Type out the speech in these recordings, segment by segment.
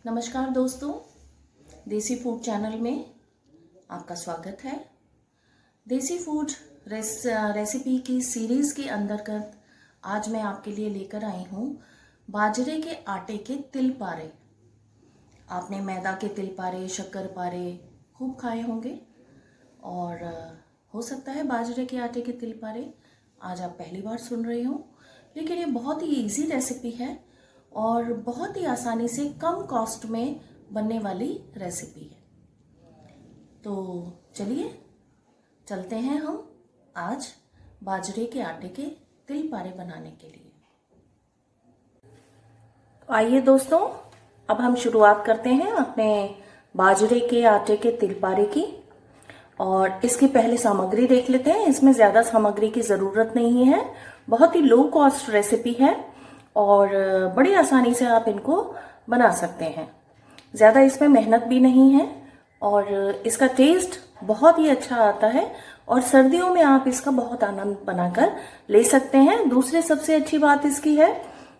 नमस्कार दोस्तों, देसी फूड चैनल में आपका स्वागत है। देसी फूड रेसिपी की सीरीज़ के अंतर्गत आज मैं आपके लिए लेकर आई हूँ बाजरे के आटे के तिल पारे। आपने मैदा के तिल पारे, शक्कर पारे खूब खाए होंगे और हो सकता है बाजरे के आटे के तिल पारे आज आप पहली बार सुन रहे हो, लेकिन ये बहुत ही इजी रेसिपी है और बहुत ही आसानी से कम कॉस्ट में बनने वाली रेसिपी है। तो चलिए चलते हैं हम आज बाजरे के आटे के तिल पारे बनाने के लिए। तो आइए दोस्तों, अब हम शुरुआत करते हैं अपने बाजरे के आटे के तिल पारे की। और इसकी पहले सामग्री देख लेते हैं। इसमें ज़्यादा सामग्री की ज़रूरत नहीं है, बहुत ही लो कॉस्ट रेसिपी है और बड़ी आसानी से आप इनको बना सकते हैं। ज़्यादा इसमें मेहनत भी नहीं है और इसका टेस्ट बहुत ही अच्छा आता है और सर्दियों में आप इसका बहुत आनंद बनाकर ले सकते हैं। दूसरी सबसे अच्छी बात इसकी है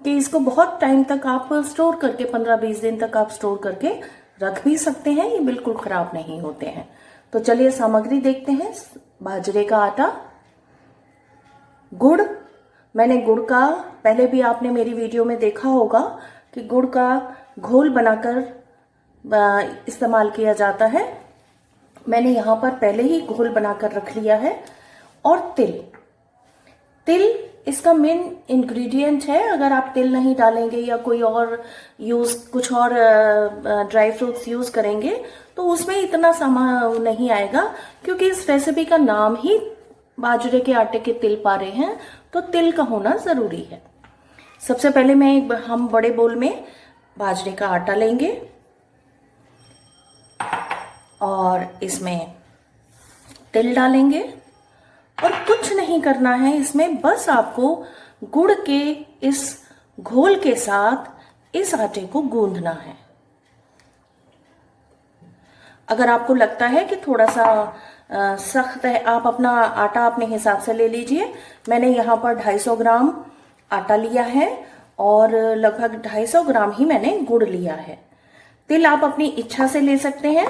कि इसको बहुत टाइम तक आप स्टोर करके 15-20 दिन तक आप स्टोर करके रख भी सकते हैं, ये बिल्कुल ख़राब नहीं होते हैं। तो चलिए सामग्री देखते हैं। बाजरे का आटा, गुड़। मैंने गुड़ का, पहले भी आपने मेरी वीडियो में देखा होगा कि गुड़ का घोल बनाकर इस्तेमाल किया जाता है। मैंने यहाँ पर पहले ही घोल बनाकर रख लिया है। और तिल इसका मेन इंग्रेडिएंट है। अगर आप तिल नहीं डालेंगे या कोई और कुछ और ड्राई फ्रूट्स यूज करेंगे तो उसमें इतना सामान नहीं आएगा, क्योंकि इस रेसिपी का नाम ही बाजरे के आटे के तिल पारे हैं, तो तिल का होना जरूरी है। सबसे पहले हम बड़े बोल में बाजरे का आटा लेंगे और इसमें तिल डालेंगे और कुछ नहीं करना है इसमें, बस आपको गुड़ के इस घोल के साथ इस आटे को गूंदना है। अगर आपको लगता है कि थोड़ा सा सख्त है, आप अपना आटा अपने हिसाब से ले लीजिए। मैंने यहाँ पर 250 ग्राम आटा लिया है और लगभग 250 ग्राम ही मैंने गुड़ लिया है। तिल आप अपनी इच्छा से ले सकते हैं।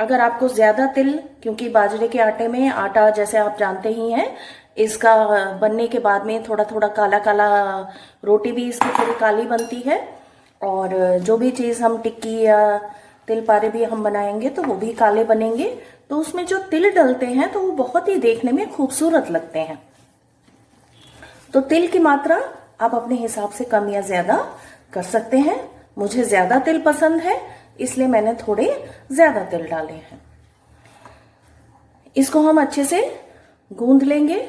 अगर आपको ज्यादा तिल, क्योंकि बाजरे के आटे में आटा जैसे आप जानते ही हैं, इसका बनने के बाद में थोड़ा थोड़ा काला काला, रोटी भी इसकी थोड़ी काली बनती है और जो भी चीज़ हम टिक्की या तिल पारे भी हम बनाएंगे तो वो भी काले बनेंगे। तो उसमें जो तिल डलते हैं तो वो बहुत ही देखने में खूबसूरत लगते हैं। तो तिल की मात्रा आप अपने हिसाब से कम या ज्यादा कर सकते हैं। मुझे ज्यादा तिल पसंद है, इसलिए मैंने थोड़े ज्यादा तिल डाले हैं। इसको हम अच्छे से गूंद लेंगे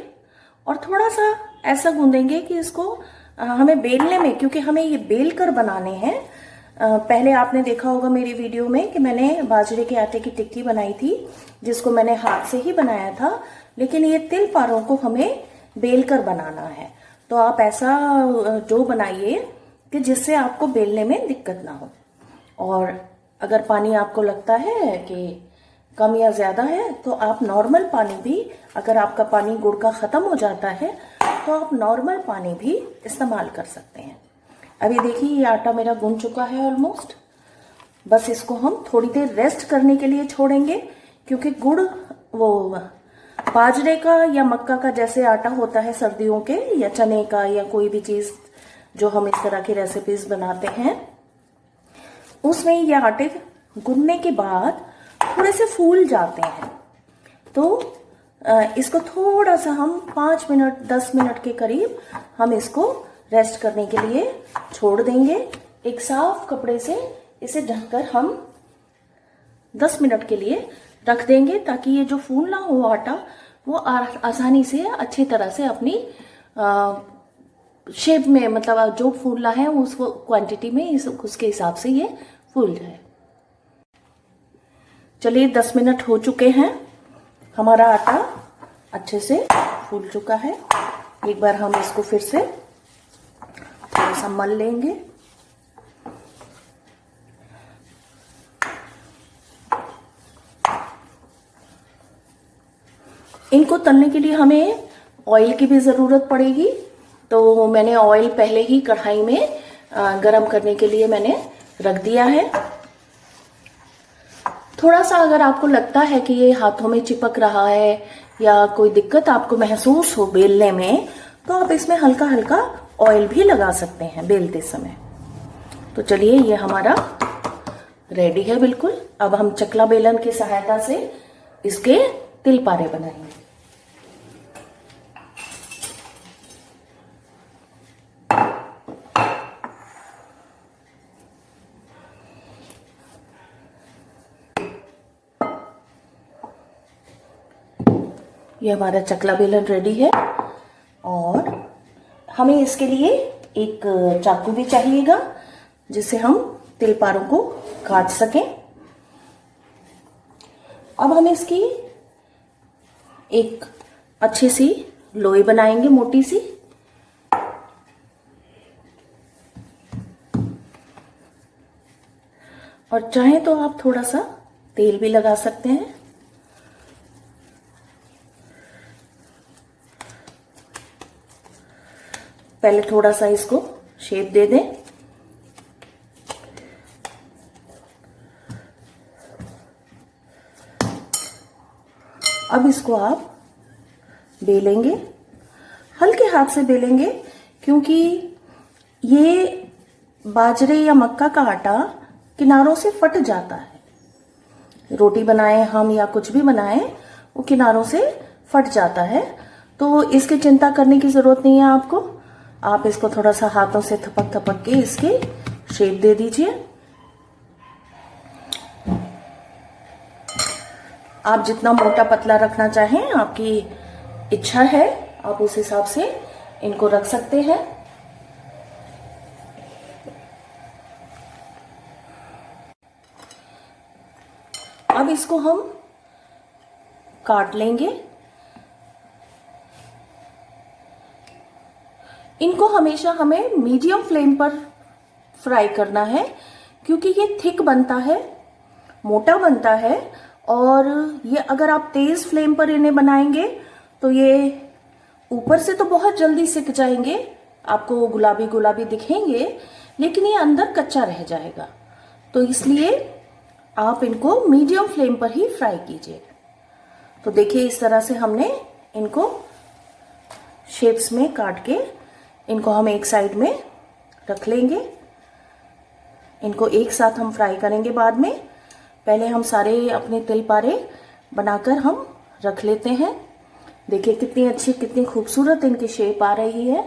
और थोड़ा सा ऐसा गूंदेंगे कि इसको हमें बेलने में, क्योंकि हमें ये बेल कर बनाने हैं। पहले आपने देखा होगा मेरी वीडियो में कि मैंने बाजरे के आटे की टिक्की बनाई थी, जिसको मैंने हाथ से ही बनाया था, लेकिन ये तिल पारों को हमें बेल कर बनाना है। तो आप ऐसा डो बनाइए कि जिससे आपको बेलने में दिक्कत ना हो। और अगर पानी आपको लगता है कि कम या ज्यादा है तो आप नॉर्मल पानी भी, अगर आपका पानी गुड़ का खत्म हो जाता है तो आप नॉर्मल पानी भी इस्तेमाल कर सकते हैं। अभी देखिए ये आटा मेरा गूंद चुका है ऑलमोस्ट। बस इसको हम थोड़ी देर रेस्ट करने के लिए छोड़ेंगे, क्योंकि गुड़ वो बाजरे का या मक्का का जैसे आटा होता है सर्दियों के, या चने का, या कोई भी चीज जो हम इस तरह की रेसिपीज बनाते हैं, उसमें ये आटे गूंदने के बाद थोड़े से फूल जाते हैं। तो इसको थोड़ा सा हम 5 मिनट 10 मिनट के करीब हम इसको रेस्ट करने के लिए छोड़ देंगे। एक साफ कपड़े से इसे ढककर हम 10 मिनट के लिए रख देंगे, ताकि ये जो फूलना हो आटा वो आसानी से अच्छी तरह से अपनी शेप में, मतलब जो फूलना है उस क्वांटिटी में उसके हिसाब से ये फूल जाए। चलिए 10 मिनट हो चुके हैं, हमारा आटा अच्छे से फूल चुका है। एक बार हम इसको फिर से थोड़ा सा मल लेंगे। इनको तलने के लिए हमें ऑयल की भी ज़रूरत पड़ेगी, तो मैंने ऑयल पहले ही कढ़ाई में गरम करने के लिए मैंने रख दिया है। थोड़ा सा अगर आपको लगता है कि ये हाथों में चिपक रहा है या कोई दिक्कत आपको महसूस हो बेलने में, तो आप इसमें हल्का हल्का ऑयल भी लगा सकते हैं बेलते समय। तो चलिए, ये हमारा रेडी है बिल्कुल। अब हम चकला बेलन की सहायता से इसके तिल पारे बनाएंगे। ये हमारा चकला बेलन रेडी है और हमें इसके लिए एक चाकू भी चाहिएगा जिससे हम तिल पारों को काट सकें। अब हम इसकी एक अच्छी सी लोई बनाएंगे, मोटी सी। और चाहे तो आप थोड़ा सा तेल भी लगा सकते हैं। पहले थोड़ा सा इसको शेप दे दें। अब इसको आप बेलेंगे, हल्के हाथ से बेलेंगे, क्योंकि ये बाजरे या मक्का का आटा किनारों से फट जाता है। रोटी बनाएं हम या कुछ भी बनाएं, वो किनारों से फट जाता है। तो इसकी चिंता करने की जरूरत नहीं है आपको। आप इसको थोड़ा सा हाथों से थपक थपक के इसके शेप दे दीजिए। आप जितना मोटा पतला रखना चाहें, आपकी इच्छा है, आप उस हिसाब से इनको रख सकते हैं। अब इसको हम काट लेंगे। इनको हमेशा हमें मीडियम फ्लेम पर फ्राई करना है, क्योंकि ये थिक बनता है, मोटा बनता है। और ये अगर आप तेज फ्लेम पर इन्हें बनाएंगे तो ये ऊपर से तो बहुत जल्दी सिक जाएंगे, आपको गुलाबी गुलाबी दिखेंगे, लेकिन ये अंदर कच्चा रह जाएगा। तो इसलिए आप इनको मीडियम फ्लेम पर ही फ्राई कीजिए। तो देखिए, इस तरह से हमने इनको शेप्स में काट के इनको हम एक साइड में रख लेंगे। इनको एक साथ हम फ्राई करेंगे बाद में। पहले हम सारे अपने तिल पारे बनाकर हम रख लेते हैं। देखिए कितनी अच्छी, कितनी खूबसूरत इनकी शेप आ रही है,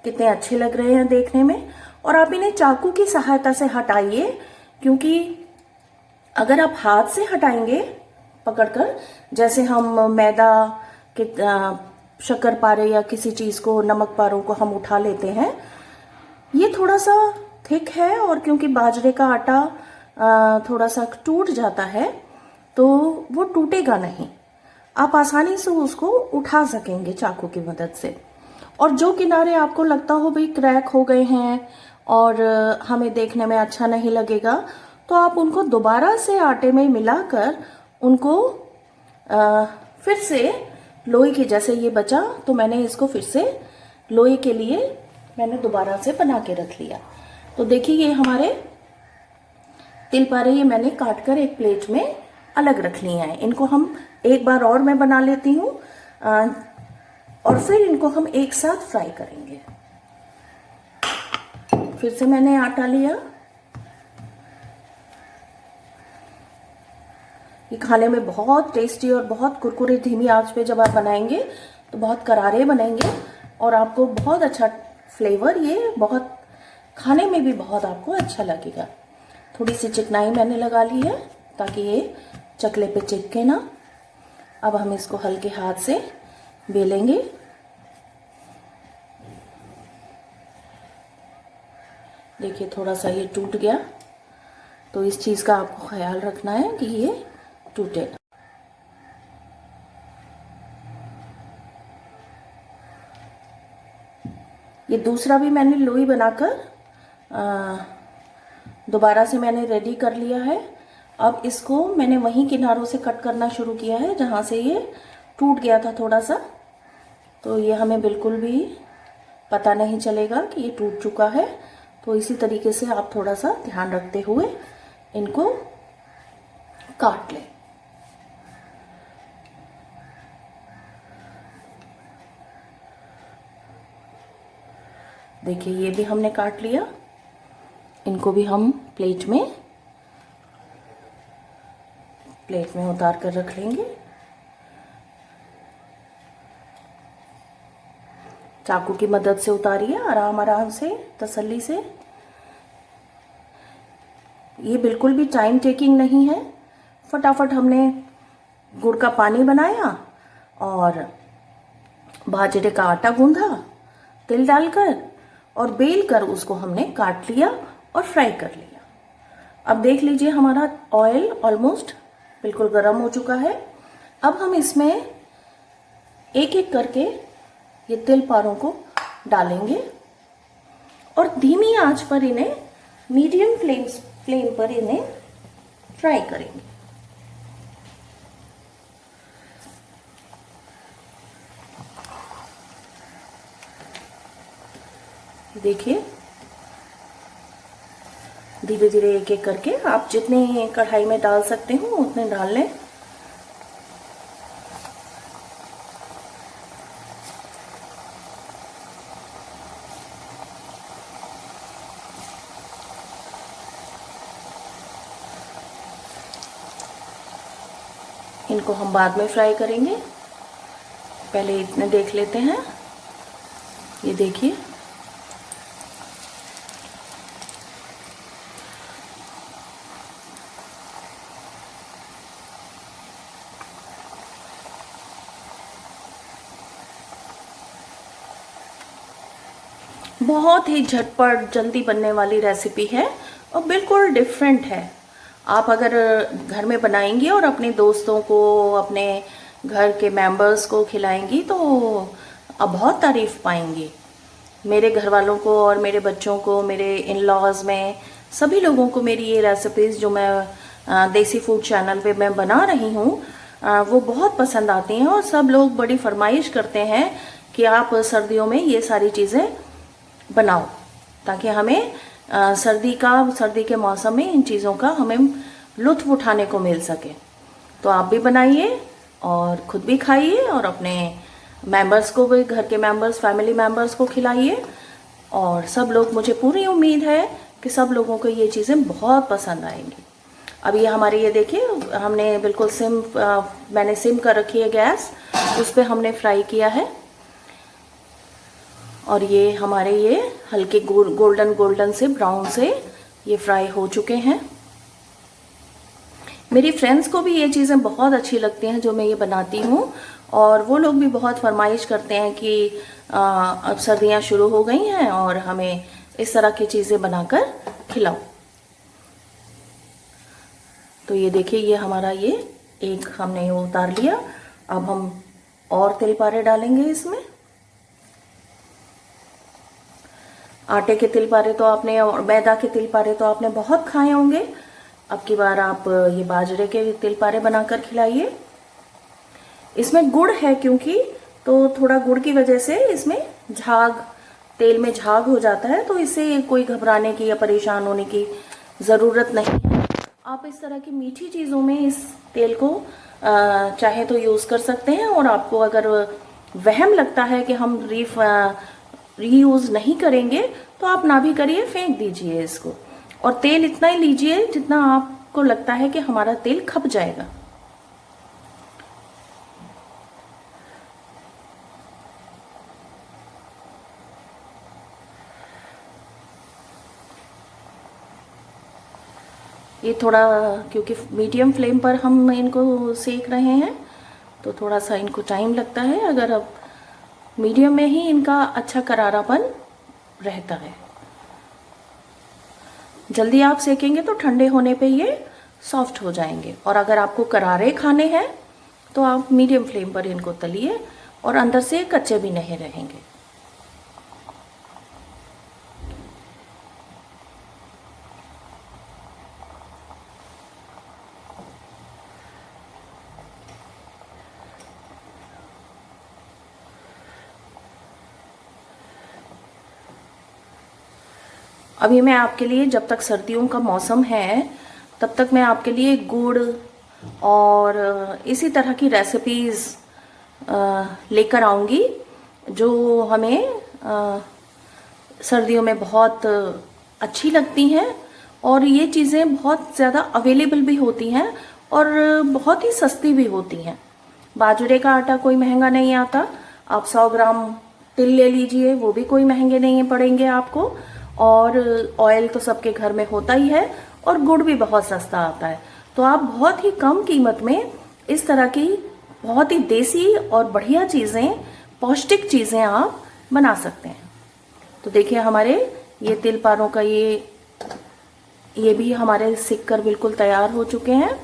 कितने अच्छे लग रहे हैं देखने में। और आप इन्हें चाकू की सहायता से हटाइए, क्योंकि अगर आप हाथ से हटाएंगे पकड़कर, जैसे हम मैदा के शक्कर पारे या किसी चीज को, नमक पारों को हम उठा लेते हैं, ये थोड़ा सा थिक है और क्योंकि बाजरे का आटा थोड़ा सा टूट जाता है, तो वो टूटेगा नहीं। आप आसानी से उसको उठा सकेंगे चाकू की मदद से। और जो किनारे आपको लगता हो भाई क्रैक हो गए हैं और हमें देखने में अच्छा नहीं लगेगा, तो आप उनको दोबारा से आटे में मिलाकर उनको फिर से लोई की, जैसे ये बचा तो मैंने इसको फिर से लोई के लिए मैंने दोबारा से बना के रख लिया। तो देखिए, ये हमारे तिल पारे ये मैंने काट कर एक प्लेट में अलग रख लिए हैं। इनको हम एक बार और मैं बना लेती हूँ और फिर इनको हम एक साथ फ्राई करेंगे। फिर से मैंने आटा लिया। ये खाने में बहुत टेस्टी और बहुत कुरकुरे, धीमी आंच पे जब आप बनाएंगे तो बहुत करारे बनेंगे और आपको बहुत अच्छा फ्लेवर, ये बहुत खाने में भी बहुत आपको अच्छा लगेगा। थोड़ी सी चिकनाई मैंने लगा ली है ताकि ये चकले पे चिपके ना। अब हम इसको हल्के हाथ से बेलेंगे। देखिए थोड़ा सा ये टूट गया, तो इस चीज का आपको ख्याल रखना है कि ये टूटे ना। ये दूसरा भी मैंने लोई बनाकर दोबारा से मैंने रेडी कर लिया है। अब इसको मैंने वहीं किनारों से कट करना शुरू किया है जहां से ये टूट गया था थोड़ा सा। तो ये हमें बिल्कुल भी पता नहीं चलेगा कि ये टूट चुका है। तो इसी तरीके से आप थोड़ा सा ध्यान रखते हुए इनको काट लें। देखिए ये भी हमने काट लिया, इनको भी हम प्लेट में उतार कर रख लेंगे। चाकू की मदद से उतारिए, आराम आराम से, तसल्ली से। ये बिल्कुल भी टाइम टेकिंग नहीं है, फटाफट हमने गुड़ का पानी बनाया और बाजरे का आटा गूंधा तिल डालकर और बेल कर उसको हमने काट लिया और फ्राई कर लिया। अब देख लीजिए हमारा ऑयल ऑलमोस्ट बिल्कुल गर्म हो चुका है। अब हम इसमें एक एक करके ये तिल पारों को डालेंगे और धीमी आंच पर इन्हें, मीडियम फ्लेम पर इन्हें फ्राई करेंगे। देखिए धीरे धीरे एक एक करके आप जितने कढ़ाई में डाल सकते हो उतने डाल लें। इनको हम बाद में फ्राई करेंगे, पहले इतने देख लेते हैं। ये देखिए बहुत ही झटपट जल्दी बनने वाली रेसिपी है और बिल्कुल डिफरेंट है। आप अगर घर में बनाएंगी और अपने दोस्तों को, अपने घर के मेंबर्स को खिलाएंगी तो आप बहुत तारीफ पाएंगी। मेरे घर वालों को और मेरे बच्चों को, मेरे इन लॉज में सभी लोगों को मेरी ये रेसिपीज़ जो मैं देसी फूड चैनल पे मैं बना रही हूँ वो बहुत पसंद आती हैं और सब लोग बड़ी फरमाइश करते हैं कि आप सर्दियों में ये सारी चीज़ें बनाओ, ताकि हमें सर्दी के मौसम में इन चीज़ों का हमें लुत्फ उठाने को मिल सके। तो आप भी बनाइए और खुद भी खाइए और अपने मेंबर्स को भी, घर के मेंबर्स, फैमिली मेंबर्स को खिलाइए। और सब लोग, मुझे पूरी उम्मीद है कि सब लोगों को ये चीज़ें बहुत पसंद आएंगी। अब ये हमारे, ये देखिए हमने बिल्कुल मैंने सिम कर रखी है गैस, उस पर हमने फ्राई किया है और ये हमारे ये हल्के गोल्डन से ब्राउन से ये फ्राई हो चुके हैं। मेरी फ्रेंड्स को भी ये चीज़ें बहुत अच्छी लगती हैं जो मैं ये बनाती हूँ और वो लोग भी बहुत फरमाइश करते हैं कि अब सर्दियाँ शुरू हो गई हैं और हमें इस तरह की चीज़ें बनाकर खिलाओ। तो ये देखिए ये हमारा ये एक हमने उतार लिया। अब हम और तिल पारे डालेंगे इसमें। आटे के तिल पारे तो आपने और मैदा के तिल पारे तो आपने बहुत खाए होंगे। अब की बार आप ये बाजरे के तिल पारे बनाकर खिलाइए। इसमें गुड़ है क्योंकि, तो थोड़ा गुड़ की वजह से इसमें झाग, तेल में झाग हो जाता है, तो इससे कोई घबराने की या परेशान होने की ज़रूरत नहीं है। आप इस तरह की मीठी चीज़ों में इस तेल को चाहे तो यूज़ कर सकते हैं। और आपको अगर वहम लगता है कि हम रीयूज़ नहीं करेंगे तो आप ना भी करिए, फेंक दीजिए इसको। और तेल इतना ही लीजिए जितना आपको लगता है कि हमारा तेल खप जाएगा। ये थोड़ा, क्योंकि मीडियम फ्लेम पर हम इनको सेक रहे हैं तो थोड़ा सा इनको टाइम लगता है। अगर अब मीडियम में ही इनका अच्छा करारापन रहता है। जल्दी आप सेकेंगे तो ठंडे होने पे ये सॉफ्ट हो जाएंगे। और अगर आपको करारे खाने हैं तो आप मीडियम फ्लेम पर इनको तलिए और अंदर से कच्चे भी नहीं रहेंगे। अभी मैं आपके लिए, जब तक सर्दियों का मौसम है तब तक मैं आपके लिए गुड़ और इसी तरह की रेसिपीज़ लेकर आऊँगी जो हमें सर्दियों में बहुत अच्छी लगती हैं, और ये चीज़ें बहुत ज़्यादा अवेलेबल भी होती हैं और बहुत ही सस्ती भी होती हैं। बाजरे का आटा कोई महंगा नहीं आता, आप 100 ग्राम तिल ले लीजिए, वो भी कोई महंगे नहीं पड़ेंगे आपको। और ऑयल तो सबके घर में होता ही है, और गुड़ भी बहुत सस्ता आता है। तो आप बहुत ही कम कीमत में इस तरह की बहुत ही देसी और बढ़िया चीज़ें, पौष्टिक चीज़ें आप बना सकते हैं। तो देखिए हमारे ये तिल पारों का ये भी हमारे सिक कर बिल्कुल तैयार हो चुके हैं।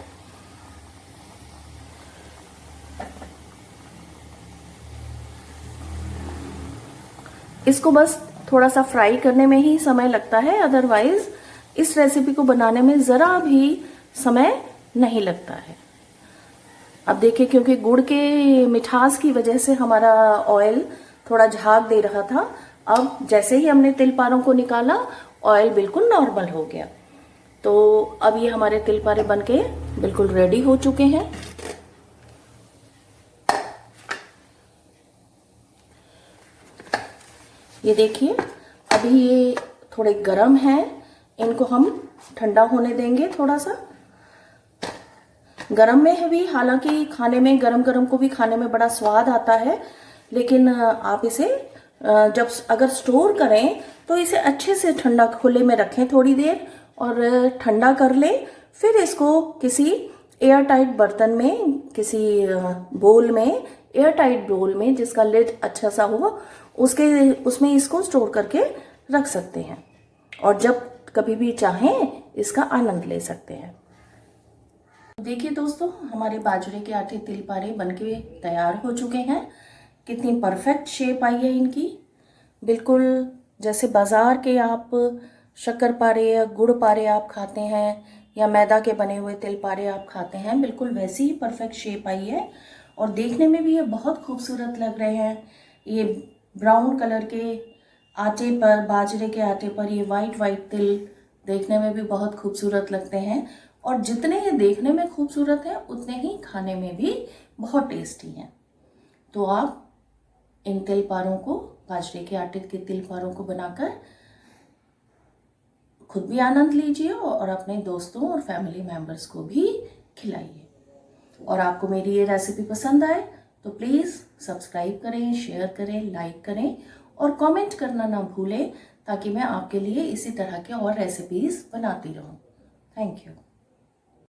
इसको बस थोड़ा सा फ्राई करने में ही समय लगता है, अदरवाइज इस रेसिपी को बनाने में ज़रा भी समय नहीं लगता है। अब देखिए, क्योंकि गुड़ के मिठास की वजह से हमारा ऑयल थोड़ा झाग दे रहा था, अब जैसे ही हमने तिल पारों को निकाला ऑयल बिल्कुल नॉर्मल हो गया। तो अब ये हमारे तिल पारे बनके बिल्कुल रेडी हो चुके हैं। ये देखिए, अभी ये थोड़े गरम हैं, इनको हम ठंडा होने देंगे थोड़ा सा। गरम में है भी, हालांकि खाने में गरम गरम को भी खाने में बड़ा स्वाद आता है, लेकिन आप इसे जब अगर स्टोर करें तो इसे अच्छे से ठंडा खुले में रखें थोड़ी देर, और ठंडा कर लें। फिर इसको किसी एयर टाइट बर्तन में, किसी बोल में, एयर टाइट बोल में जिसका लिड अच्छा सा हो, उसमें इसको स्टोर करके रख सकते हैं, और जब कभी भी चाहें इसका आनंद ले सकते हैं। देखिए दोस्तों, हमारे बाजरे के आटे तिल पारे बनके तैयार हो चुके हैं। कितनी परफेक्ट शेप आई है इनकी, बिल्कुल जैसे बाजार के आप शक्कर पारे या गुड़ पारे आप खाते हैं, या मैदा के बने हुए तिल पारे आप खाते हैं, बिल्कुल वैसी ही परफेक्ट शेप आई है। और देखने में भी ये बहुत खूबसूरत लग रहे हैं। ये ब्राउन कलर के आटे पर, बाजरे के आटे पर ये वाइट वाइट तिल देखने में भी बहुत खूबसूरत लगते हैं, और जितने ये देखने में खूबसूरत हैं उतने ही खाने में भी बहुत टेस्टी हैं। तो आप इन तिल पारों को, बाजरे के आटे के तिल पारों को बनाकर खुद भी आनंद लीजिए और अपने दोस्तों और फैमिली मेम्बर्स को भी खिलाइए। और आपको मेरी ये रेसिपी पसंद आए तो प्लीज़ सब्सक्राइब करें, शेयर करें, लाइक करें और कमेंट करना ना भूलें, ताकि मैं आपके लिए इसी तरह के और रेसिपीज़ बनाती रहूं। Thank you.